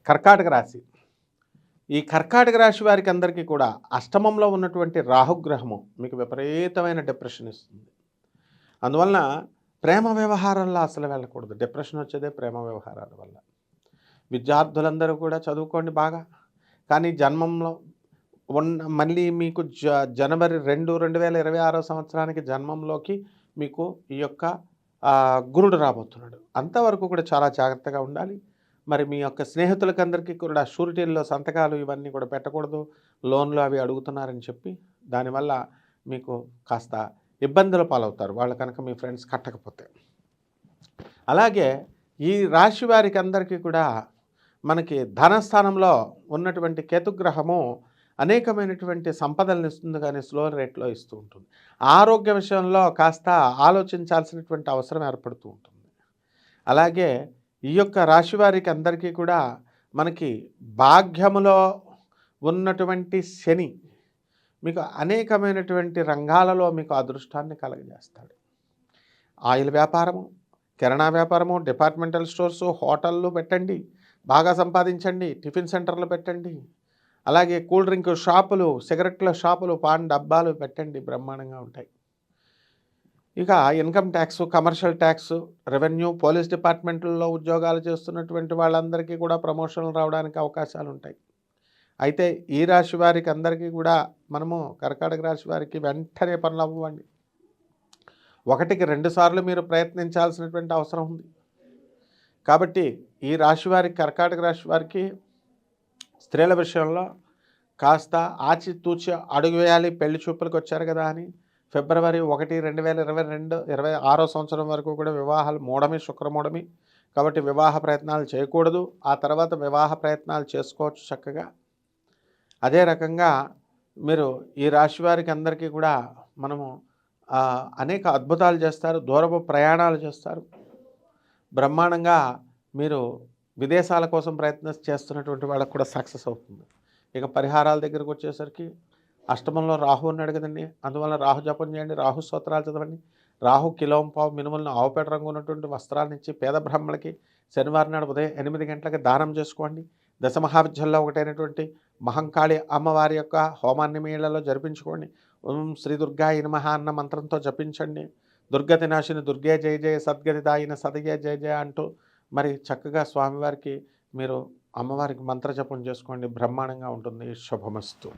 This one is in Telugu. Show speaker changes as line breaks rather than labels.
కర్కాటక రాశి. ఈ కర్కాటక రాశి వారికి అందరికీ కూడా అష్టమంలో ఉన్నటువంటి రాహుగ్రహము మీకు విపరీతమైన డిప్రెషన్ ఇస్తుంది. అందువలన ప్రేమ వ్యవహారాల్లో అసలు వెళ్ళకూడదు. డిప్రెషన్ వచ్చేదే ప్రేమ వ్యవహారాల వల్ల. విద్యార్థులందరూ కూడా చదువుకోండి బాగా. కానీ జన్మంలో మళ్ళీ మీకు జనవరి 2, 2026 సంవత్సరానికి జన్మంలోకి మీకు ఈ యొక్క గురుడు రాబోతున్నాడు. అంతవరకు కూడా చాలా జాగ్రత్తగా ఉండాలి. మరి మీ యొక్క స్నేహితులకందరికీ కూడా షూరిటీల్లో సంతకాలు ఇవన్నీ కూడా పెట్టకూడదు. లోన్లు అవి అడుగుతున్నారని చెప్పి దానివల్ల మీకు కాస్త ఇబ్బందుల పాలవుతారు వాళ్ళు కనుక మీ ఫ్రెండ్స్ కట్టకపోతే. అలాగే ఈ రాశి వారికి అందరికీ కూడా మనకి ధనస్థానంలో ఉన్నటువంటి కేతుగ్రహము అనేకమైనటువంటి సంపదలను ఇస్తుంది, కానీ స్లో రేట్లో ఇస్తూ ఉంటుంది. ఆరోగ్య విషయంలో కాస్త ఆలోచించాల్సినటువంటి అవసరం ఏర్పడుతూ ఉంటుంది. అలాగే ఈ యొక్క రాశి వారికి అందరికీ కూడా మనకి భాగ్యములో ఉన్నటువంటి శని మీకు అనేకమైనటువంటి రంగాలలో మీకు అదృష్టాన్ని కలగజేస్తాడు. ఆయిల్ వ్యాపారము, కిరాణా వ్యాపారము, డిపార్ట్మెంటల్ స్టోర్సు, హోటళ్ళు పెట్టండి, బాగా సంపాదించండి. టిఫిన్ సెంటర్లు పెట్టండి. అలాగే కూల్ డ్రింక్ షాపులు, సిగరెట్ల షాపులు, పాన్ డబ్బాలు పెట్టండి, బ్రహ్మాండంగా ఉంటాయి. ఇక income tax, commercial tax, revenue, police డిపార్ట్మెంట్లలో ఉద్యోగాలు చేస్తున్నటువంటి వాళ్ళందరికీ కూడా ప్రమోషన్లు రావడానికి అవకాశాలు ఉంటాయి. అయితే ఈ రాశి వారికి అందరికీ కూడా మనము కర్కాటక రాశి వారికి వెంటనే పనులు అవ్వండి. 1కి 2 సార్లు మీరు ప్రయత్నించాల్సినటువంటి అవసరం ఉంది. కాబట్టి ఈ రాశి వారికి, కర్కాటక రాశి వారికి స్త్రీల విషయంలో కాస్త ఆచితూచి అడుగు వేయాలి. పెళ్లి చూపులకు వచ్చారు కదా అని ఫిబ్రవరి 1, 2026 సంవత్సరం వరకు కూడా వివాహాలు మూఢమి, శుక్రమూఢమి. కాబట్టి వివాహ ప్రయత్నాలు చేయకూడదు. ఆ తర్వాత వివాహ ప్రయత్నాలు చేసుకోవచ్చు చక్కగా. అదే రకంగా మీరు ఈ రాశి వారికి అందరికీ కూడా మనము అనేక అద్భుతాలు చేస్తారు. దూరపు ప్రయాణాలు చేస్తారు. బ్రహ్మాండంగా మీరు విదేశాల కోసం ప్రయత్నం చేస్తున్నటువంటి వాళ్ళకు కూడా సక్సెస్ అవుతుంది. ఇక పరిహారాల దగ్గరకు వచ్చేసరికి అష్టమంలో రాహు ఉన్నాడు కదండి. అందువల్ల రాహు జపం చేయండి, రాహు స్తోత్రాలు చదవండి. రాహు కిలోంపావు మినుములను ఆవుపేట రంగు ఉన్నటువంటి వస్త్రాలనిచ్చి పేద బ్రాహ్మణులకి శనివారం నాడు ఉదయం 8 గంటలకు దానం చేసుకోండి. దశమహావిద్యల్లో ఒకటైనటువంటి మహంకాళి అమ్మవారి యొక్క హోమాన్ని మీ ఇళ్లలో జరిపించుకోండి. ఓం శ్రీ దుర్గాయ నమః అన్న మంత్రంతో జపించండి. దుర్గతి నాశిని దుర్గే జయ జయ, సద్గతి దాయిన సదగే జయ జయ అంటూ మరి చక్కగా స్వామివారికి మీరు అమ్మవారికి మంత్రజపం చేసుకోండి. బ్రహ్మాండంగా ఉంటుంది. శుభమస్తు.